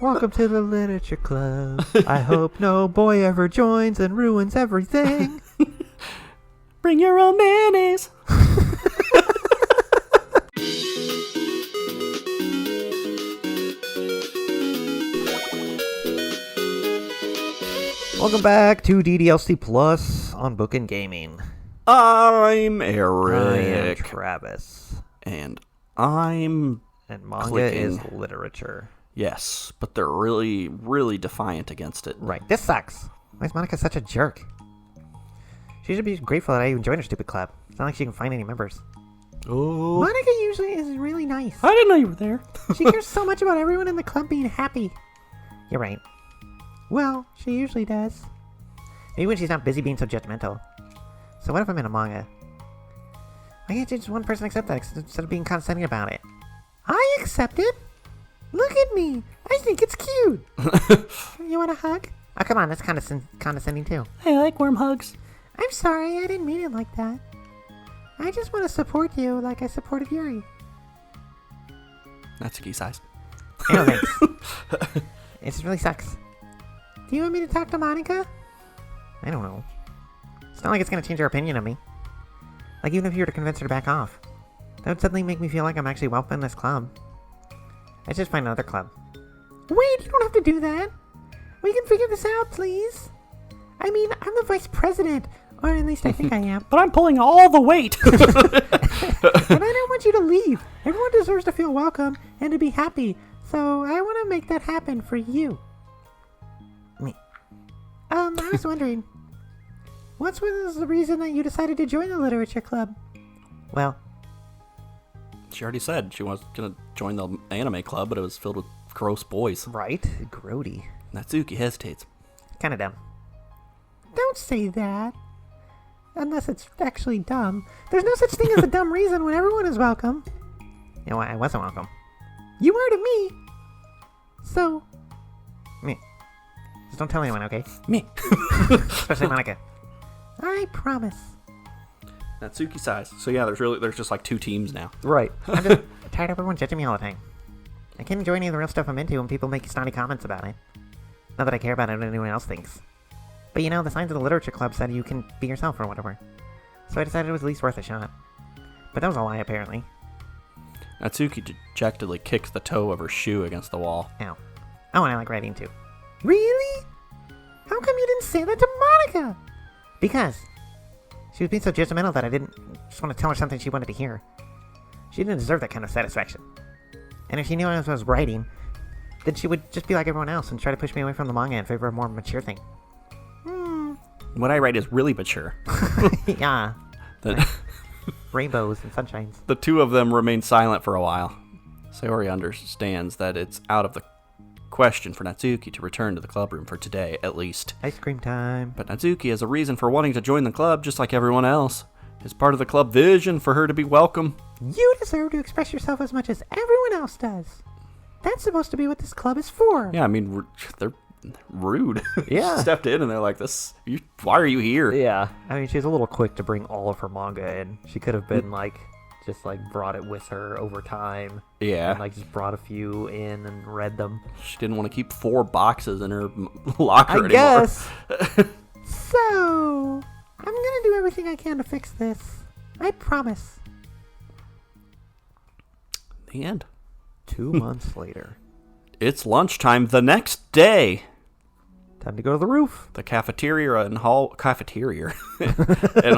Welcome to the literature club. I hope no boy ever joins and ruins everything. Bring your own mayonnaise. Welcome back to DDLC Plus on Bookend Gaming. I'm I am Eric. Travis. And I'm And manga clicking. is literature. Yes, but they're really, really defiant against it. Right. This sucks. Why is Monika such a jerk? She should be grateful that I even joined her stupid club. It's not like she can find any members. Oh. Monika usually is really nice. I didn't know you were there. She cares so much about everyone in the club being happy. You're right. Well, she usually does. Maybe when she's not busy being so judgmental. So what if I'm in a manga? Why can't just one person accept that instead of being condescending about it? I accept it! Look at me! I think it's cute! You want a hug? Oh, come on, that's condescending too. I like warm hugs. I'm sorry, I didn't mean it like that. I just want to support you like I supported Yuri. Natsuki size. No thanks. It just really sucks. Do you want me to talk to Monika? I don't know. It's not like it's going to change her opinion of me. Like, even if you were to convince her to back off. That would suddenly make me feel like I'm actually welcome in this club. I should just find another club. Wait, you don't have to do that. We can figure this out, please. I mean, I'm the vice president. Or at least I think I am. But I'm pulling all the weight. And I don't want you to leave. Everyone deserves to feel welcome and to be happy. So I want to make that happen for you. Me. I was wondering, what was the reason that you decided to join the literature club? Well, She already said she was going to join the anime club, but it was filled with gross boys. right? Grody. Natsuki hesitates. Kind of dumb. Don't say that. Unless it's actually dumb. There's no such thing as a dumb reason when everyone is welcome. You know, I wasn't welcome. You were to me. So, me. Just don't tell anyone, okay? Me. Especially Monika. I promise. Natsuki size. So yeah, there's just like two teams now. Right. I'm just tired of everyone judging me all the time. I can't enjoy any of the real stuff I'm into when people make snotty comments about it. Not that I care about it what anyone else thinks. But you know, the signs of the literature club said you can be yourself or whatever. So I decided it was at least worth a shot. But that was a lie, apparently. Natsuki dejectedly kicks the toe of her shoe against the wall. Ow. Oh, and I like writing too. Really? How come you didn't say that to Monika? Because she was being so judgmental that I didn't just want to tell her something she wanted to hear. She didn't deserve that kind of satisfaction. And if she knew I was writing, then she would just be like everyone else and try to push me away from the manga in favor of a more mature thing. What I write is really mature. Yeah. The, Rainbows and sunshines. the two of them remain silent for a while. Sayori understands that it's out of the question for Natsuki to return to the club room for today, at least. Ice cream time. But Natsuki has a reason for wanting to join the club just like everyone else. It's part of the club vision for her to be welcome. You deserve to express yourself as much as everyone else does. That's supposed to be what this club is for. Yeah, I mean, they're rude. Yeah. Stepped in and they're like, why are you here? Yeah. I mean, she's a little quick to bring all of her manga in. She could have been just brought it with her over time. Yeah. And just brought a few in and read them. She didn't want to keep 4 boxes in her locker anymore. Guess. So, I'm gonna do everything I can to fix this. I promise. The end. 2 months later. It's lunchtime the next day. Time to go to the roof. The cafeteria and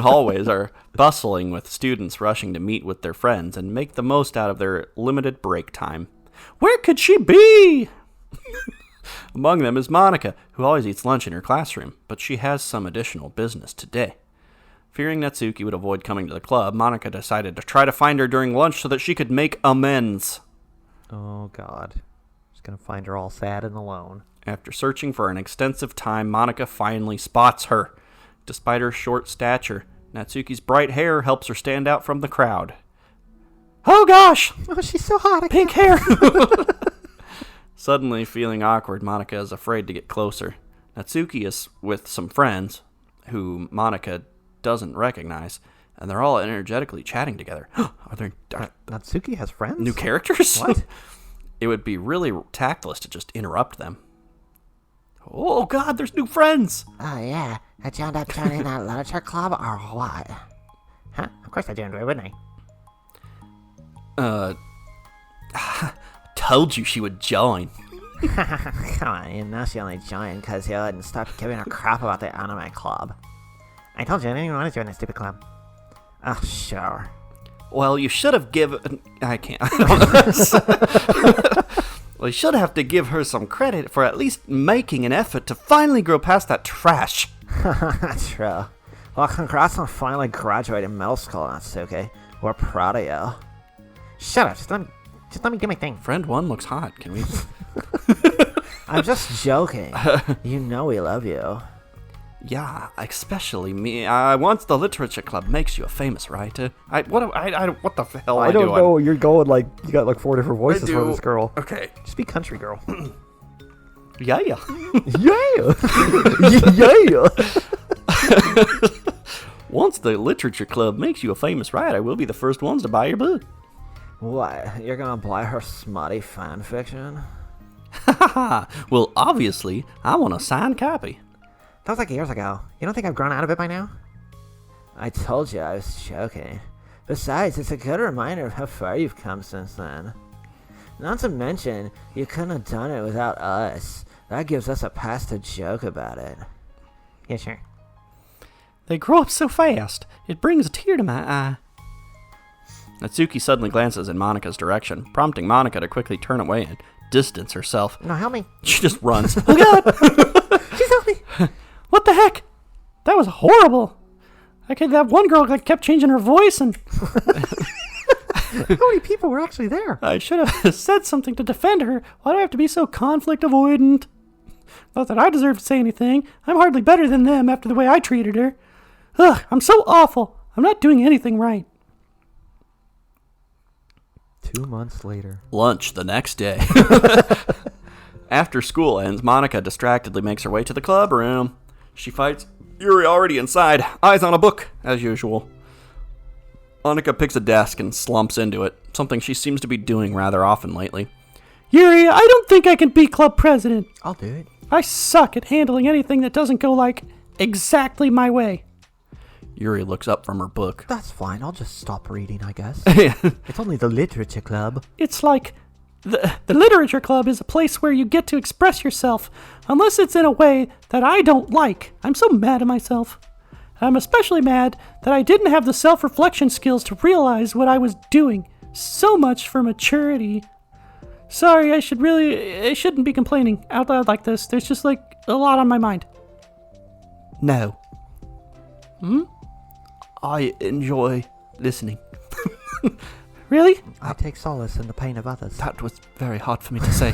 hallways are bustling with students rushing to meet with their friends and make the most out of their limited break time. Where could she be? Among them is Monika, who always eats lunch in her classroom, but she has some additional business today. Fearing Natsuki would avoid coming to the club, Monika decided to try to find her during lunch so that she could make amends. Oh, God. Just gonna find her all sad and alone. After searching for an extensive time, Monika finally spots her. Despite her short stature, Natsuki's bright hair helps her stand out from the crowd. Oh gosh! Oh, she's so hot. Pink hair! Suddenly feeling awkward, Monika is afraid to get closer. Natsuki is with some friends, who Monika doesn't recognize, and they're all energetically chatting together. Are Natsuki has friends? new characters? What? It would be really tactless to just interrupt them. Oh, God, there's new friends! Oh, yeah. I wound up joining that literature club or what? Huh? Of course I joined, wouldn't I? Told you she would join. Come on, you know she only joined because you hadn't stopped giving a crap about the anime club. I told you I didn't even want to join that stupid club. Oh, sure. Well, you should have given... I can't. Well, you should have to give her some credit for at least making an effort to finally grow past that trash. True. Well, congrats on finally graduating middle school, Natsuki. We're proud of you. Shut up, just let me do my thing. Friend 1 looks hot. Can we... I'm just joking. You know we love you. Yeah, especially me. Once the literature club makes you a famous writer, what the hell am I doing? I don't know. You're going like you got like 4 different voices for this girl. Okay. Just be country girl. Yeah. Yeah. Yeah. Once the literature club makes you a famous writer, we'll be the first ones to buy your book. What? You're gonna buy her smutty fan fiction? Well, obviously, I want a signed copy. That was like years ago. You don't think I've grown out of it by now? I told you I was joking. Besides, it's a good reminder of how far you've come since then. Not to mention, you couldn't have done it without us. That gives us a pass to joke about it. Yeah, sure. They grow up so fast, it brings a tear to my eye. Natsuki suddenly glances in Monika's direction, prompting Monika to quickly turn away and distance herself. No, help me. She just runs. Oh, God! She's help me. What the heck? That was horrible. That one girl kept changing her voice and... How many people were actually there? I should have said something to defend her. Why do I have to be so conflict avoidant? Not that I deserve to say anything. I'm hardly better than them after the way I treated her. Ugh, I'm so awful. I'm not doing anything right. 2 months later. Lunch the next day. After school ends, Monika distractedly makes her way to the club room. She fights Yuri already inside, eyes on a book, as usual. Monika picks a desk and slumps into it, something she seems to be doing rather often lately. Yuri, I don't think I can be club president. I'll do it. I suck at handling anything that doesn't go, exactly my way. Yuri looks up from her book. That's fine. I'll just stop reading, I guess. Yeah. It's only the literature club. It's like the literature club is a place where you get to express yourself, unless it's in a way that I don't like. I'm so mad at myself. I'm especially mad that I didn't have the self-reflection skills to realize what I was doing. So much for maturity. Sorry, I shouldn't be complaining out loud like this. There's just a lot on my mind. No. I enjoy listening. Really? I take solace in the pain of others. That was very hard for me to say.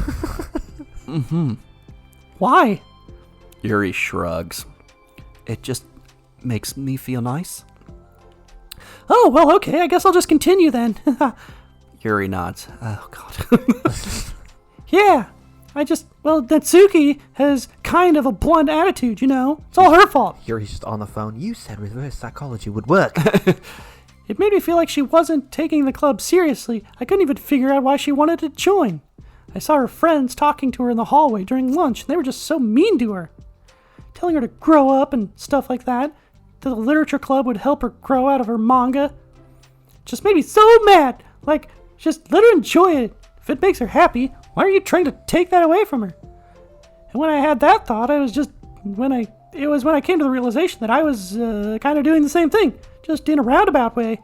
Why? Yuri shrugs. It just makes me feel nice. Oh, well, okay. I guess I'll just continue then. Yuri nods. Oh, God. Yeah. Natsuki has kind of a blunt attitude, It's all her fault. Yuri's just on the phone. You said reverse psychology would work. It made me feel like she wasn't taking the club seriously. I couldn't even figure out why she wanted to join. I saw her friends talking to her in the hallway during lunch, and they were just so mean to her. Telling her to grow up and stuff like that. That the literature club would help her grow out of her manga. Just made me so mad. Just let her enjoy it. If it makes her happy, why are you trying to take that away from her? And when I had that thought, it was when I came to the realization that I was kind of doing the same thing, just in a roundabout way.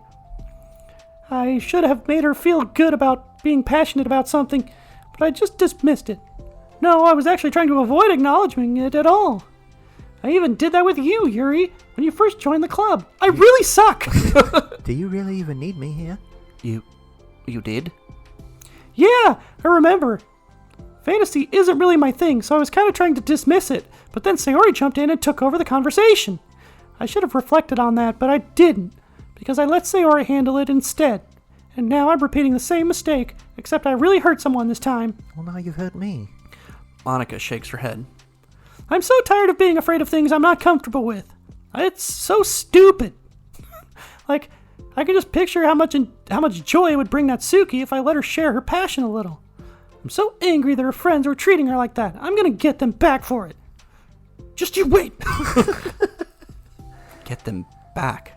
I should have made her feel good about being passionate about something, but I just dismissed it. No, I was actually trying to avoid acknowledging it at all. I even did that with you, Yuri, when you first joined the club. I really suck! Do you really even need me here? You did? Yeah, I remember. Fantasy isn't really my thing, so I was kind of trying to dismiss it, but then Sayori jumped in and took over the conversation. I should have reflected on that, but I didn't, because I let Sayori handle it instead. And now I'm repeating the same mistake, except I really hurt someone this time. Well, now you've hurt me. Monika shakes her head. I'm so tired of being afraid of things I'm not comfortable with. It's so stupid. I can just picture how much joy it would bring Natsuki if I let her share her passion a little. I'm so angry that her friends were treating her like that. I'm gonna get them back for it. Just you wait. Get them back.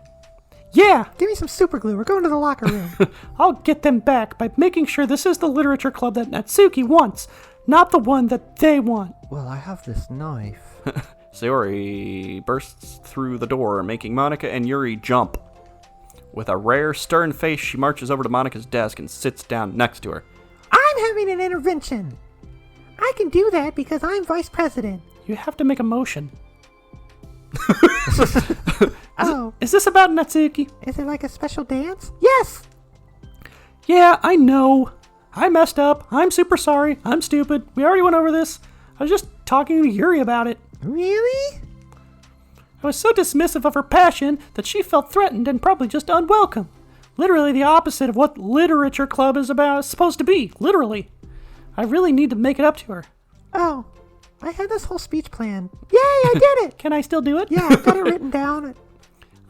Yeah, Give me some super glue. We're going to the locker room. I'll get them back by making sure this is the literature club that Natsuki wants, not the one that they want. Well, I have this knife. Sayori bursts through the door, making Monika and Yuri jump. With a rare, stern face, she marches over to Monika's desk and sits down next to her. I'm having an intervention. I can do that because I'm vice president. You have to make a motion. Oh, Is this about Natsuki? is it like a special dance? Yes! Yeah, I know. I messed up. I'm super sorry. I'm stupid. We already went over this. I was just talking to Yuri about it. Really? I was so dismissive of her passion that she felt threatened and probably just unwelcome. Literally the opposite of what literature club is supposed to be. Literally. I really need to make it up to her. Oh, I had this whole speech planned. Yay, I did it! Can I still do it? Yeah, I've got it written down.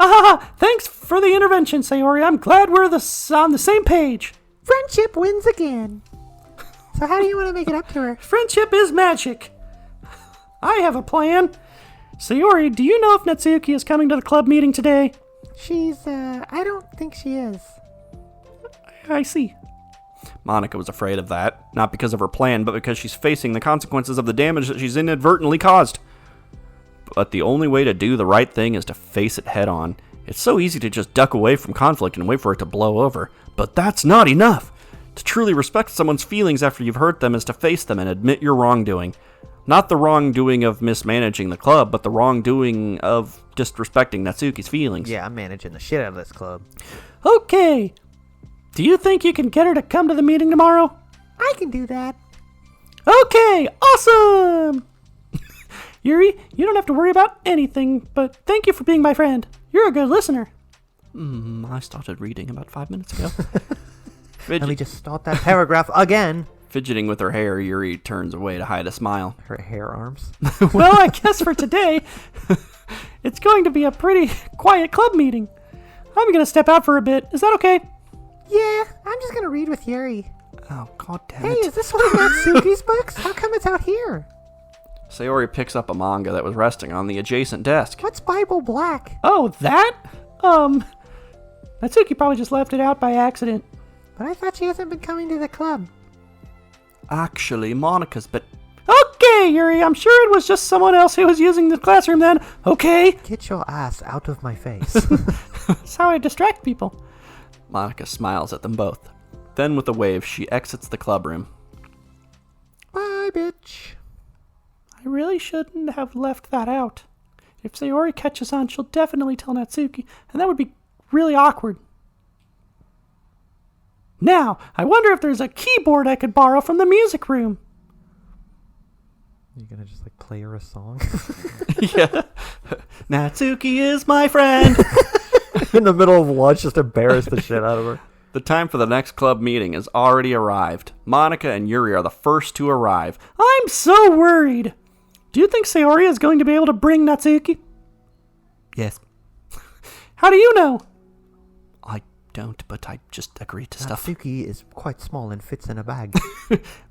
Ah, thanks for the intervention, Sayori. I'm glad we're on the same page. Friendship wins again. So how do you want to make it up to her? Friendship is magic. I have a plan. Sayori, do you know if Natsuki is coming to the club meeting today? I don't think she is. I see. Monika was afraid of that, not because of her plan, but because she's facing the consequences of the damage that she's inadvertently caused. But the only way to do the right thing is to face it head on. It's so easy to just duck away from conflict and wait for it to blow over, but that's not enough. To truly respect someone's feelings after you've hurt them is to face them and admit your wrongdoing. Not the wrongdoing of mismanaging the club, but the wrongdoing of disrespecting Natsuki's feelings. Yeah, I'm managing the shit out of this club. Okay. Do you think you can get her to come to the meeting tomorrow? I can do that. Okay, awesome! Yuri, you don't have to worry about anything, but thank you for being my friend. You're a good listener. I started reading about 5 minutes ago. Let me just start that paragraph again. Fidgeting with her hair, Yuri turns away to hide a smile. Her hair arms. Well, I guess for today, it's going to be a pretty quiet club meeting. I'm going to step out for a bit. Is that okay? Yeah, I'm just gonna read with Yuri. Oh, god damn Hey, it. is this one of Natsuki's books? How come it's out here? Sayori picks up a manga that was resting on the adjacent desk. What's Bible Black? Oh, that? Natsuki probably just left it out by accident. But I thought she hasn't been coming to the club. Actually, Monika's but Okay, Yuri, I'm sure it was just someone else who was using the classroom then. Okay? Get your ass out of my face. That's how I distract people. Monika smiles at them both. Then with a wave, she exits the clubroom. Bye, bitch. I really shouldn't have left that out. If Sayori catches on, she'll definitely tell Natsuki, and that would be really awkward. Now, I wonder if there's a keyboard I could borrow from the music room. You gonna just like play her a song? Yeah. Natsuki is my friend. In the middle of lunch, just embarrass the shit out of her. The time for the next club meeting has already arrived. Monika and Yuri are the first to arrive. I'm so worried. Do you think Sayori is going to be able to bring Natsuki? Yes. How do you know? I don't, but I just agreed to stuff. Natsuki is quite small and fits in a bag.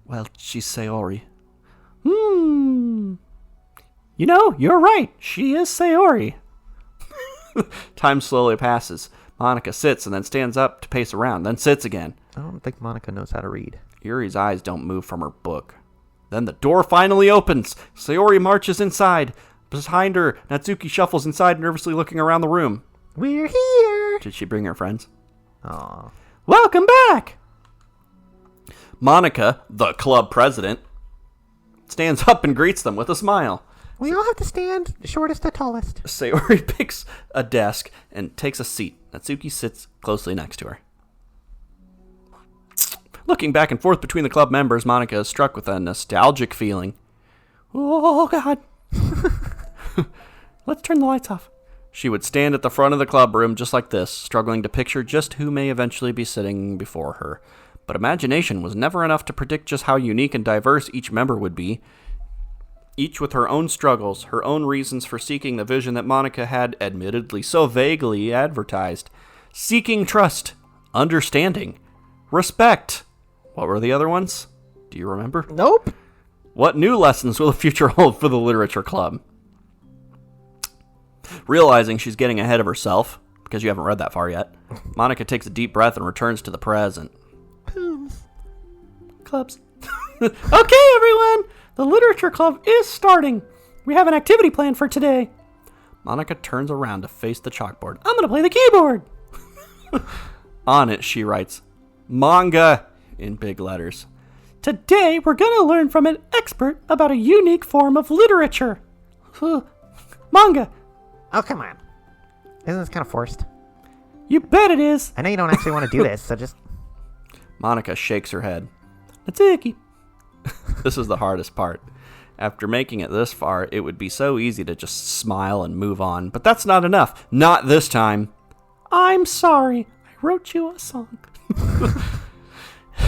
Well, she's Sayori. You know, you're right. She is Sayori. Time slowly passes. Monika sits and then stands up to pace around, then sits again. I don't think Monika knows how to read. Yuri's eyes don't move from her book. Then the door finally opens. Sayori marches inside. Behind her, Natsuki shuffles inside, nervously looking around the room. We're here. Did she bring her friends? Aw. Welcome back. Monika, the club president, stands up and greets them with a smile. We all have to stand shortest to tallest. Sayori picks a desk and takes a seat. Natsuki sits closely next to her. Looking back and forth between the club members, Monika is struck with a nostalgic feeling. Oh, God. Let's turn the lights off. She would stand at the front of the club room just like this, struggling to picture just who may eventually be sitting before her. But imagination was never enough to predict just how unique and diverse each member would be. Each with her own struggles, her own reasons for seeking the vision that Monika had admittedly so vaguely advertised. Seeking trust, understanding, respect. What were the other ones? Do you remember? Nope. What new lessons will the future hold for the literature club? Realizing she's getting ahead of herself, because you haven't read that far yet, Monika takes a deep breath and returns to the present. Clubs. Okay, everyone! The literature club is starting. We have an activity planned for today. Monika turns around to face the chalkboard. I'm gonna play the keyboard. On it, she writes, manga, in big letters. Today, we're gonna learn from an expert about a unique form of literature. Manga. Oh, come on. Isn't this kind of forced? You bet it is. I know you don't actually want to do this, so just... Monika shakes her head. Natsuki. This is the hardest part. After making it this far, it would be so easy to just smile and move on. But that's not enough. Not this time. I'm sorry. I wrote you a song.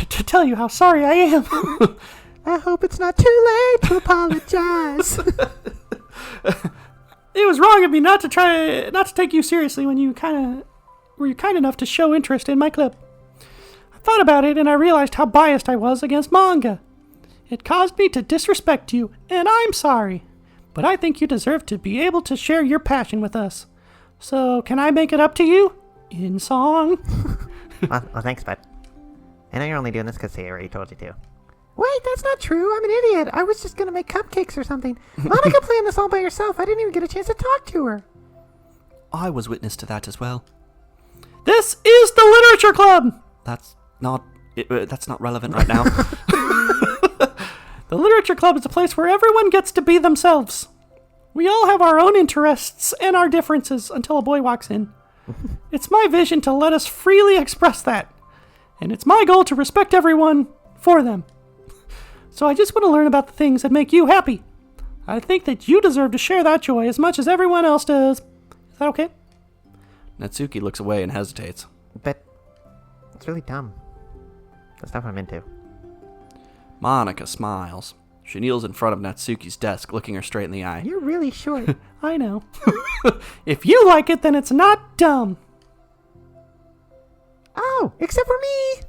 To tell you how sorry I am. I hope it's not too late to apologize. It was wrong of me not to take you seriously when you were kind enough to show interest in my clip. I thought about it and I realized how biased I was against manga. It caused me to disrespect you, and I'm sorry. But I think you deserve to be able to share your passion with us. So, can I make it up to you? In song? well, thanks, bud. I know you're only doing this because they already told you to. Wait, that's not true. I'm an idiot. I was just gonna make cupcakes or something. Monika planned this all by herself. I didn't even get a chance to talk to her. I was witness to that as well. This is the Literature Club! That's not relevant right now. The Literature Club is a place where everyone gets to be themselves. We all have our own interests and our differences until a boy walks in. It's my vision to let us freely express that. And it's my goal to respect everyone for them. So I just want to learn about the things that make you happy. I think that you deserve to share that joy as much as everyone else does. Is that okay? Natsuki looks away and hesitates. But it's really dumb. The stuff I'm into. Monika smiles. She kneels in front of Natsuki's desk, looking her straight in the eye. You're really short. I know. If you like it, then it's not dumb. Oh, except for me.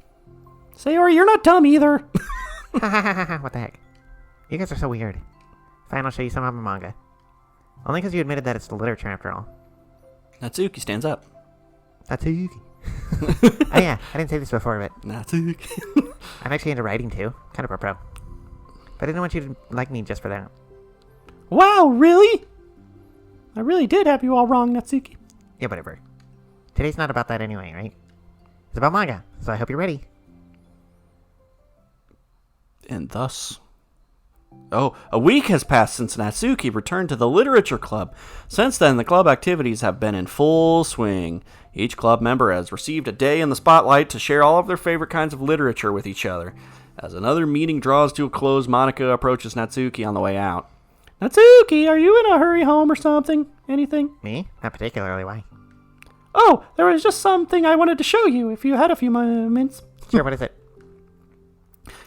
Sayori, you're not dumb either. What the heck? You guys are so weird. Fine, I'll show you some of my manga. Only because you admitted that it's the literature after all. Natsuki stands up. Natsuki. Oh yeah, I didn't say this before, but Natsuki. I'm actually into writing too. Kind of a pro. But I didn't want you to like me just for that. Wow, really? I really did have you all wrong, Natsuki. Yeah, whatever. Today's not about that anyway, right? It's about manga, so I hope you're ready. And thus... Oh, a week has passed since Natsuki returned to the Literature Club. Since then, the club activities have been in full swing. Each club member has received a day in the spotlight to share all of their favorite kinds of literature with each other. As another meeting draws to a close, Monika approaches Natsuki on the way out. Natsuki, are you in a hurry home or something? Anything? Me? Not particularly, why? Oh, there was just something I wanted to show you if you had a few moments. Sure, what is it?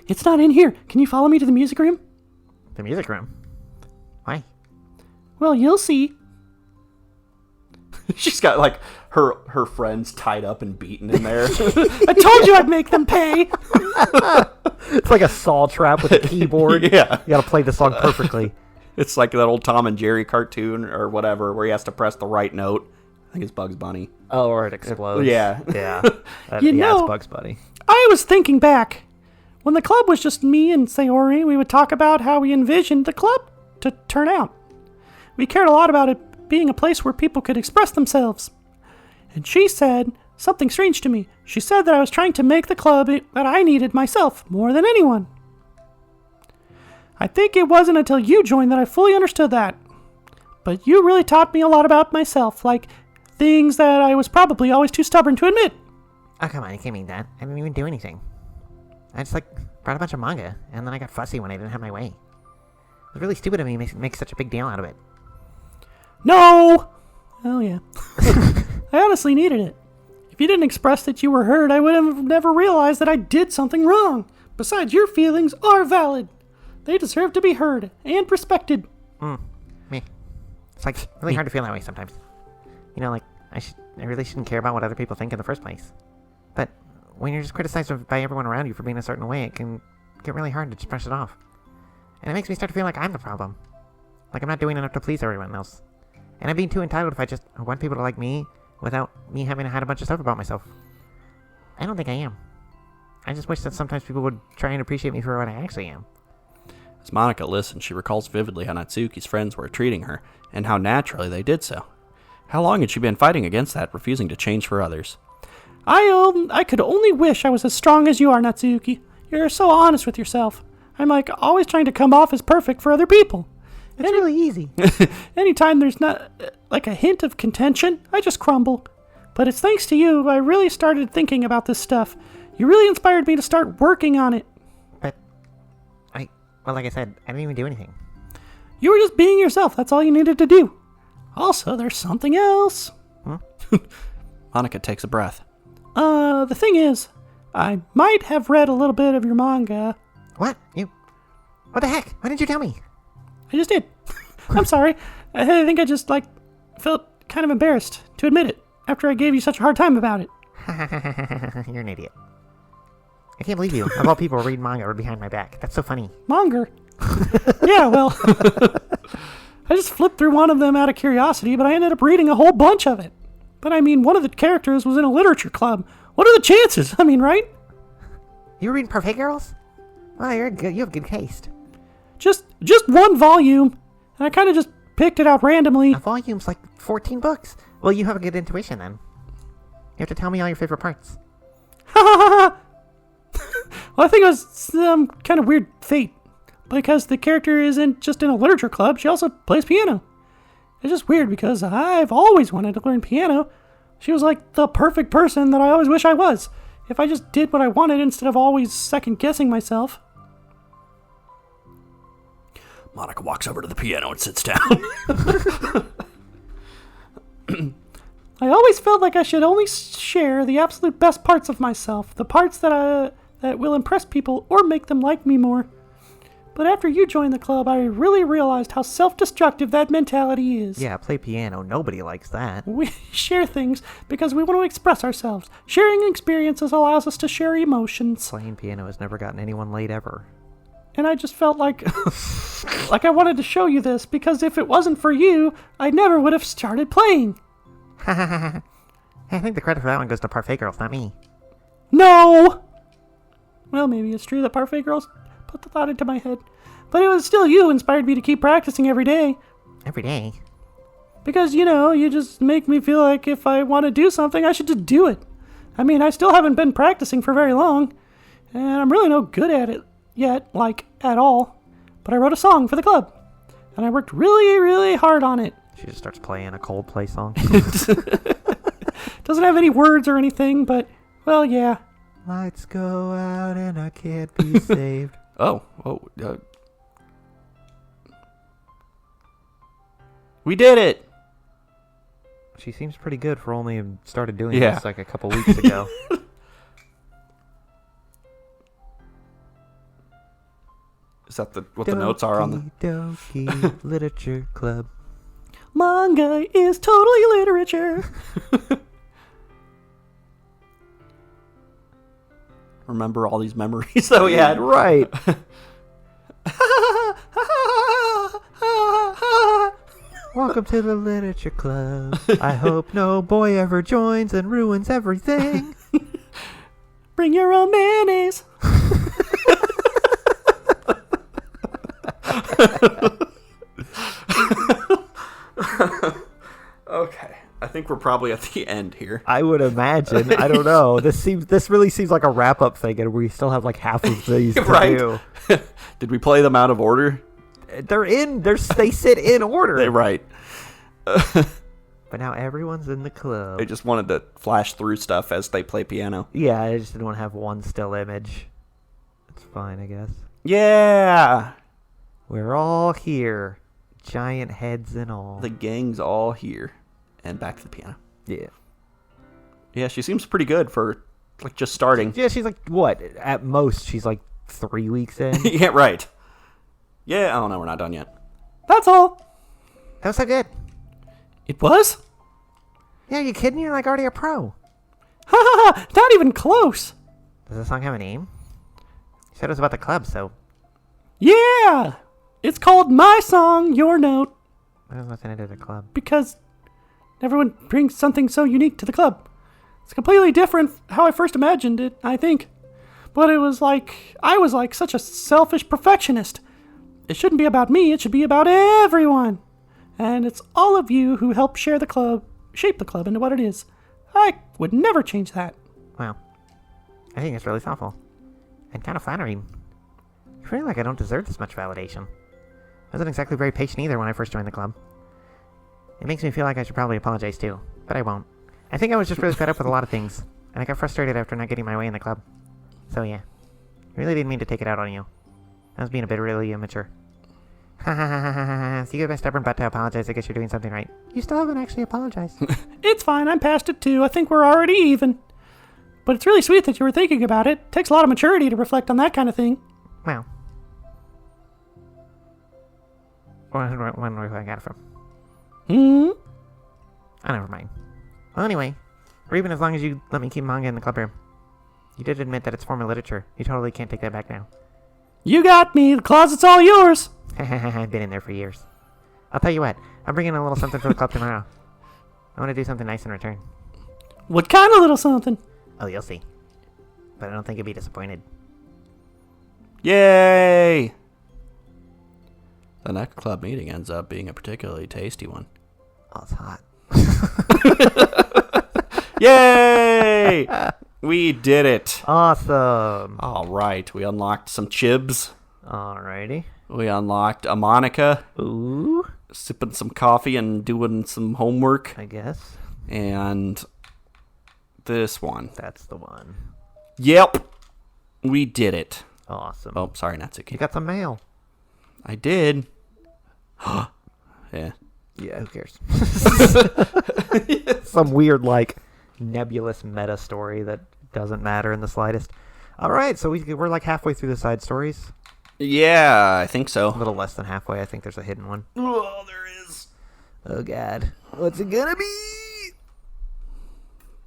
It's not in here. Can you follow me to the music room? The music room. Why? Well, you'll see. She's got, like, her friends tied up and beaten in there. I told you I'd make them pay. It's like a saw trap with a keyboard. Yeah. You gotta play the song perfectly. It's like that old Tom and Jerry cartoon or whatever where he has to press the right note. I think it's Bugs Bunny. Oh, or it explodes. Yeah. Yeah. You know, it's Bugs Bunny. I was thinking back. When the club was just me and Sayori, we would talk about how we envisioned the club to turn out. We cared a lot about it being a place where people could express themselves. And she said something strange to me. She said that I was trying to make the club that I needed myself more than anyone. I think it wasn't until you joined that I fully understood that. But you really taught me a lot about myself, like things that I was probably always too stubborn to admit. Oh, come on, you can't mean that. I didn't even do anything. I just, brought a bunch of manga, and then I got fussy when I didn't have my way. It was really stupid of me to make such a big deal out of it. No! Oh, yeah. I honestly needed it. If you didn't express that you were hurt, I would have never realized that I did something wrong. Besides, your feelings are valid. They deserve to be heard and respected. Me. It's, really hard to feel that way sometimes. You know, I really shouldn't care about what other people think in the first place. But when you're just criticized by everyone around you for being a certain way, it can get really hard to just brush it off. And it makes me start to feel like I'm the problem. Like I'm not doing enough to please everyone else. And I'm being too entitled if I just want people to like me without me having to hide a bunch of stuff about myself. I don't think I am. I just wish that sometimes people would try and appreciate me for what I actually am. As Monika listens, she recalls vividly how Natsuki's friends were treating her, and how naturally they did so. How long had she been fighting against that, refusing to change for others? I could only wish I was as strong as you are, Natsuki. You're so honest with yourself. I'm like always trying to come off as perfect for other people. It's really easy. Anytime there's not like a hint of contention, I just crumble. But it's thanks to you I really started thinking about this stuff. You really inspired me to start working on it. But, well, like I said, I didn't even do anything. You were just being yourself. That's all you needed to do. Also, there's something else. Monika takes a breath. The thing is, I might have read a little bit of your manga. What? What the heck? Why didn't you tell me? I just did. I'm sorry. I think I just, felt kind of embarrassed to admit it after I gave you such a hard time about it. You're an idiot. I can't believe you, of all people, read manga or behind my back. That's so funny. Manga? Yeah, well, I just flipped through one of them out of curiosity, but I ended up reading a whole bunch of it. But I mean, one of the characters was in a literature club. What are the chances? I mean, right? You were reading Parfait Girls? Wow, you have good taste. Just one volume, and I kind of just picked it out randomly. A volume's like 14 books. Well, you have a good intuition then. You have to tell me all your favorite parts. Well, I think it was some kind of weird fate, because the character isn't just in a literature club, she also plays piano. It's just weird because I've always wanted to learn piano. She was like the perfect person that I always wish I was, if I just did what I wanted instead of always second-guessing myself. Monika walks over to the piano and sits down. I always felt like I should only share the absolute best parts of myself, the parts that will impress people or make them like me more. But after you joined the club, I really realized how self-destructive that mentality is. Yeah, play piano. Nobody likes that. We share things because we want to express ourselves. Sharing experiences allows us to share emotions. Playing piano has never gotten anyone laid ever. And I just felt like I wanted to show you this, because if it wasn't for you, I never would have started playing. I think the credit for that one goes to Parfait Girls, not me. No! Well, maybe it's true that Parfait Girls put the thought into my head. But it was still you who inspired me to keep practicing every day. Every day? Because, you just make me feel like if I want to do something, I should just do it. I mean, I still haven't been practicing for very long, and I'm really no good at it yet, at all. But I wrote a song for the club, and I worked really, really hard on it. She just starts playing a Coldplay song. Doesn't have any words or anything, but, well, yeah. Lights go out and I can't be saved. We did it! She seems pretty good for only started doing Yeah. this like a couple weeks ago. Is that what the notes are on the... Doki Literature Club. Manga is totally literature. Remember all these memories that we had? Right. Welcome to the Literature Club. I hope no boy ever joins and ruins everything. Bring your own mayonnaise. Okay. I think we're probably at the end here. I would imagine. I don't know. This really seems like a wrap-up thing, and we still have like half of these to Right. do. Did we play them out of order? They sit in order. Right. But now everyone's in the club. They just wanted to flash through stuff as they play piano. Yeah, I just didn't want to have one still image. It's fine, I guess. Yeah! We're all here. Giant heads and all. The gang's all here. And back to the piano. Yeah. Yeah, she seems pretty good for, just starting. Yeah, she's like, what? At most, she's like 3 weeks in. Yeah, right. Yeah, oh no, we're not done yet. That's all. That was so good. It was? Yeah, you kidding? You're like already a pro. Ha ha ha! Not even close. Does the song have a name? said it was about the club, so Yeah! It's called My Song, Your Note, what has nothing to do with the club? because everyone brings something so unique to the club. It's completely different how I first imagined it, I think. But I was like such a selfish perfectionist. It shouldn't be about me, it should be about everyone. And it's all of you who help shape the club into what it is. I would never change that. Well, I think it's really thoughtful. And kind of flattering. I feel like I don't deserve this much validation. I wasn't exactly very patient either when I first joined the club. It makes me feel like I should probably apologize too, but I won't. I think I was just really fed up with a lot of things, and I got frustrated after not getting my way in the club. So yeah, I really didn't mean to take it out on you. I was being a bit really immature. Ha ha ha ha ha ha. So you get my stubborn butt to apologize. I guess you're doing something right. You still haven't actually apologized. It's fine, I'm past it too. I think we're already even. But it's really sweet that you were thinking about it. It takes a lot of maturity to reflect on that kind of thing. Well. Where I got it from? Oh, never mind. Well, anyway, or even as long as you let me keep manga in the club room. You did admit that it's former literature. You totally can't take that back now. You got me. The closet's all yours. I've been in there for years. I'll tell you what. I'm bringing a little something for the club tomorrow. I want to do something nice in return. What kind of little something? Oh, you'll see. But I don't think you'll be disappointed. Yay! The next club meeting ends up being a particularly tasty one. Oh, it's hot. Yay! We did it. Awesome. All right, we unlocked some chibs. Alrighty. We unlocked a Monika. Ooh. Sipping some coffee and doing some homework. I guess. And this one. That's the one. Yep. We did it. Awesome. Oh, sorry, You Natsuki. got some mail. I did. Yeah. Yeah, who cares? Some weird, like, nebulous meta story that doesn't matter in the slightest. Alright, so we're like halfway through the side stories. Yeah, I think A so. little less than halfway. I think there's a hidden one. Oh, there is. Oh, God. What's it gonna be?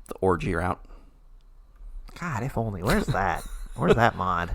The orgy route. God, if only. Where's that? Where's that mod?